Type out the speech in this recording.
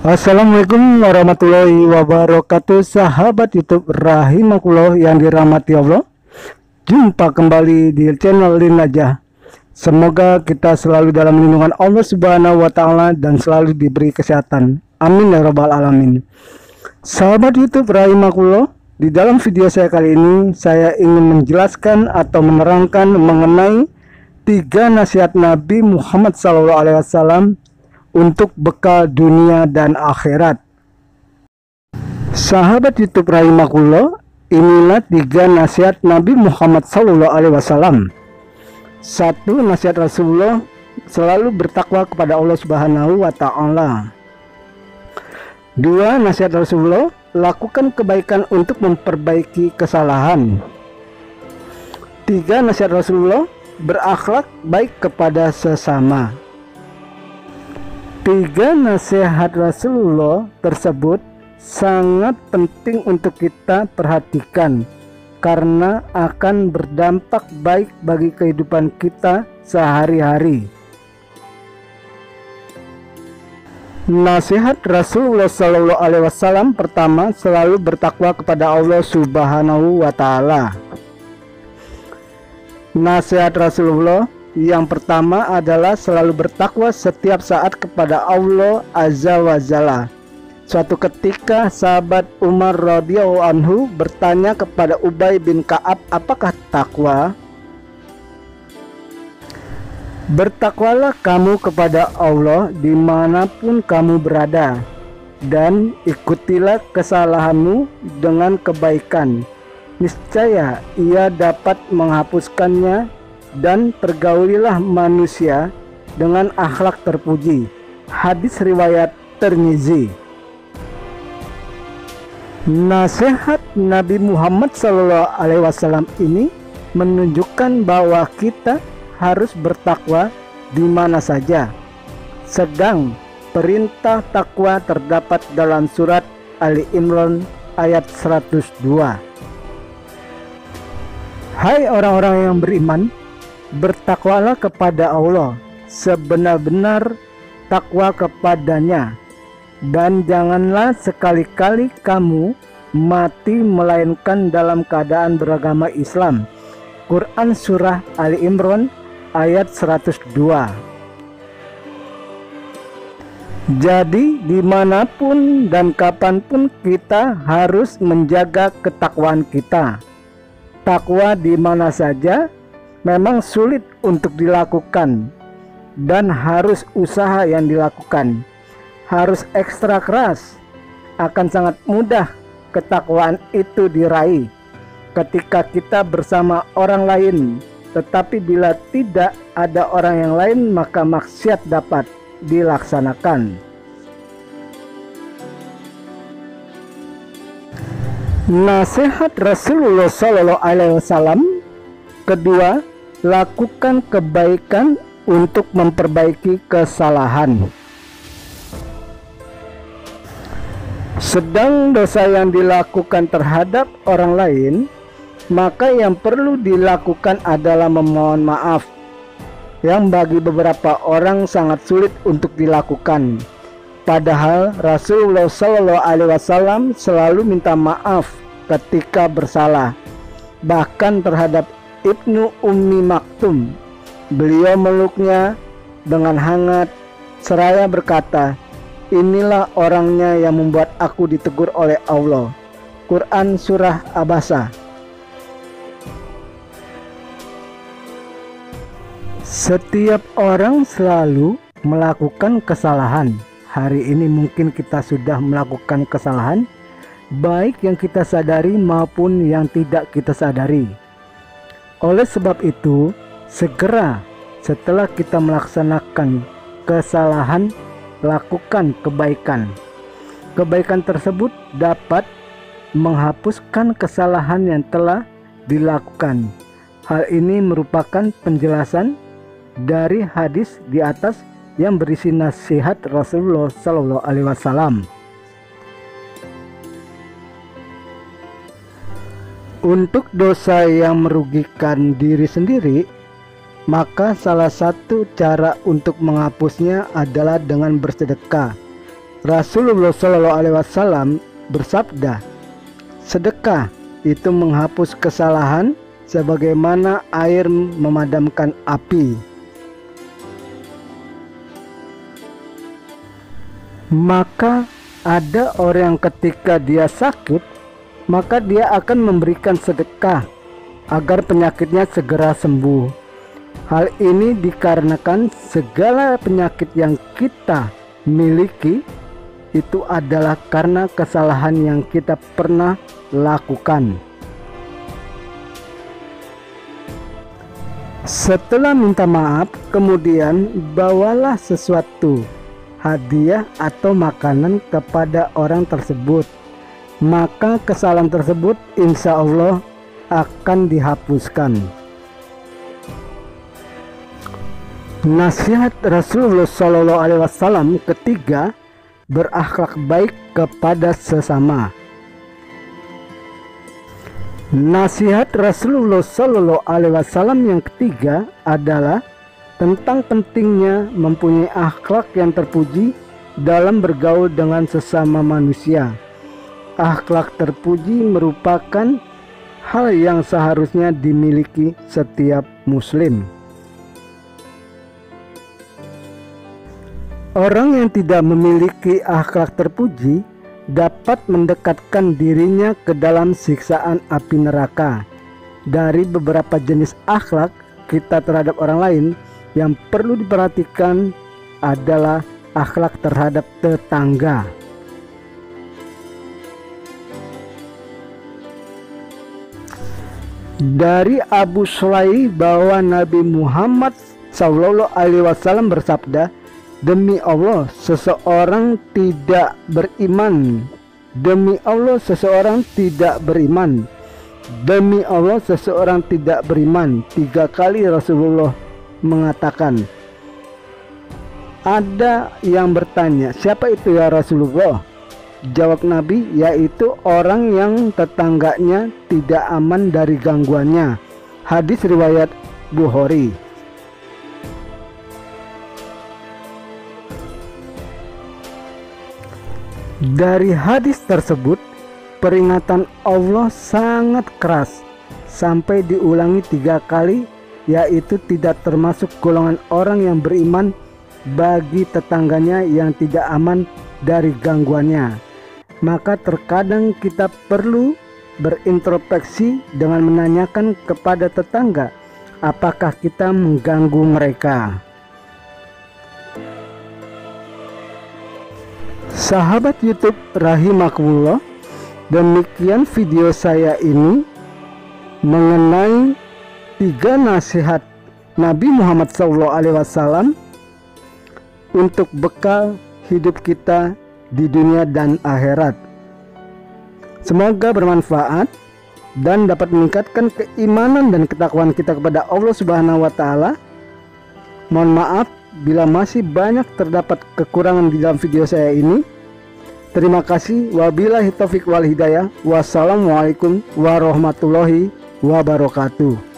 Assalamualaikum warahmatullahi wabarakatuh, sahabat YouTube rahimakumullah yang dirahmati Allah. Jumpa kembali di channel Linajah. Semoga kita selalu dalam lindungan Allah Subhanahu wa Ta'ala dan selalu diberi kesehatan. Amin ya rabbal alamin. Sahabat YouTube rahimakumullah, di dalam video saya kali ini saya ingin menjelaskan atau menerangkan mengenai 3 nasihat Nabi Muhammad SAW untuk bekal dunia dan akhirat. Sahabat YouTube rahimakumullah, inilah 3 nasihat Nabi Muhammad SAW. 1. Nasihat Rasulullah, selalu bertakwa kepada Allah Subhanahu wa Ta'ala. 2. Nasihat Rasulullah, lakukan kebaikan untuk memperbaiki kesalahan. 3. Nasihat Rasulullah, berakhlak baik kepada sesama. 3 nasihat Rasulullah tersebut sangat penting untuk kita perhatikan karena akan berdampak baik bagi kehidupan kita sehari-hari. Nasihat Rasulullah SAW pertama, selalu bertakwa kepada Allah Subhanahu wa Ta'ala. Nasihat Rasulullah yang pertama adalah selalu bertakwa setiap saat kepada Allah Azza wa Jalla. Suatu ketika sahabat Umar radhiyallahu anhu bertanya kepada Ubay bin Ka'ab, apakah takwa? Bertakwalah kamu kepada Allah dimanapun kamu berada, dan ikutilah kesalahanmu dengan kebaikan. Niscaya ia dapat menghapuskannya, dan pergaulilah manusia dengan akhlak terpuji. Hadis riwayat Tirmizi. Nasihat Nabi Muhammad SAW ini menunjukkan bahwa kita harus bertakwa di mana saja. Sedang perintah takwa terdapat dalam surat Ali Imran ayat 102. Hai orang-orang yang beriman, bertakwalah kepada Allah sebenar-benar takwa kepadanya, dan janganlah sekali-kali kamu mati melainkan dalam keadaan beragama Islam. Quran Surah Ali Imran ayat 102. Jadi dimanapun dan kapanpun kita harus menjaga ketakwaan kita. Takwa di mana saja memang sulit untuk dilakukan dan harus usaha yang dilakukan, harus ekstra keras. Akan sangat mudah ketakwaan itu diraih ketika kita bersama orang lain, tetapi bila tidak ada orang yang lain maka maksiat dapat dilaksanakan. Nasihat Rasulullah SAW kedua, lakukan kebaikan untuk memperbaiki kesalahan. Sedang dosa yang dilakukan terhadap orang lain, maka yang perlu dilakukan adalah memohon maaf, yang bagi beberapa orang sangat sulit untuk dilakukan. Padahal Rasulullah SAW selalu minta maaf ketika bersalah, bahkan terhadap Ibnu Ummi Maktum. Beliau meluknya dengan hangat seraya berkata, inilah orangnya yang membuat aku ditegur oleh Allah. Quran Surah Abasa. Setiap orang selalu melakukan kesalahan. Hari ini mungkin kita sudah melakukan kesalahan, baik yang kita sadari maupun yang tidak kita sadari. Oleh sebab itu, segera setelah kita melaksanakan kesalahan, lakukan kebaikan. Kebaikan tersebut dapat menghapuskan kesalahan yang telah dilakukan. Hal ini merupakan penjelasan dari hadis di atas yang berisi nasihat Rasulullah SAW. Untuk dosa yang merugikan diri sendiri, maka salah satu cara untuk menghapusnya adalah dengan bersedekah. Rasulullah Shallallahu Alaihi Wasallam bersabda, sedekah itu menghapus kesalahan sebagaimana air memadamkan api. Maka ada orang yang ketika dia sakit, maka dia akan memberikan sedekah agar penyakitnya segera sembuh. Hal ini dikarenakan segala penyakit yang kita miliki itu adalah karena kesalahan yang kita pernah lakukan. Setelah minta maaf, kemudian bawalah sesuatu, hadiah atau makanan kepada orang tersebut. Maka kesalahan tersebut insya Allah akan dihapuskan. Nasihat Rasulullah Shallallahu Alaihi Wasallam ketiga, berakhlak baik kepada sesama. Nasihat Rasulullah Shallallahu Alaihi Wasallam yang ketiga adalah tentang pentingnya mempunyai akhlak yang terpuji dalam bergaul dengan sesama manusia. Akhlak terpuji merupakan hal yang seharusnya dimiliki setiap muslim. Orang yang tidak memiliki akhlak terpuji dapat mendekatkan dirinya ke dalam siksaan api neraka. Dari beberapa jenis akhlak kita terhadap orang lain yang perlu diperhatikan adalah akhlak terhadap tetangga. Dari Abu Sulaih bahwa Nabi Muhammad SAW bersabda, demi Allah seseorang tidak beriman. Demi Allah seseorang tidak beriman. Demi Allah seseorang tidak beriman. 3 kali Rasulullah mengatakan. Ada yang bertanya, siapa itu ya Rasulullah? Jawab Nabi, yaitu orang yang tetangganya tidak aman dari gangguannya. Hadis riwayat Bukhari. Dari hadis tersebut, peringatan Allah sangat keras sampai diulangi 3 kali, yaitu tidak termasuk golongan orang yang beriman bagi tetangganya yang tidak aman dari gangguannya. Maka terkadang kita perlu berintrospeksi dengan menanyakan kepada tetangga, apakah kita mengganggu mereka. Sahabat YouTube rahimakumullah, demikian video saya ini mengenai 3 nasihat Nabi Muhammad SAW untuk bekal hidup kita di dunia dan akhirat. Semoga bermanfaat dan dapat meningkatkan keimanan dan ketakwaan kita kepada Allah Subhanahu wa Ta'ala. Mohon maaf bila masih banyak terdapat kekurangan di dalam video saya ini. Terima kasih. Wabillahi taufiq wal hidayah. Wassalamualaikum warahmatullahi wabarakatuh.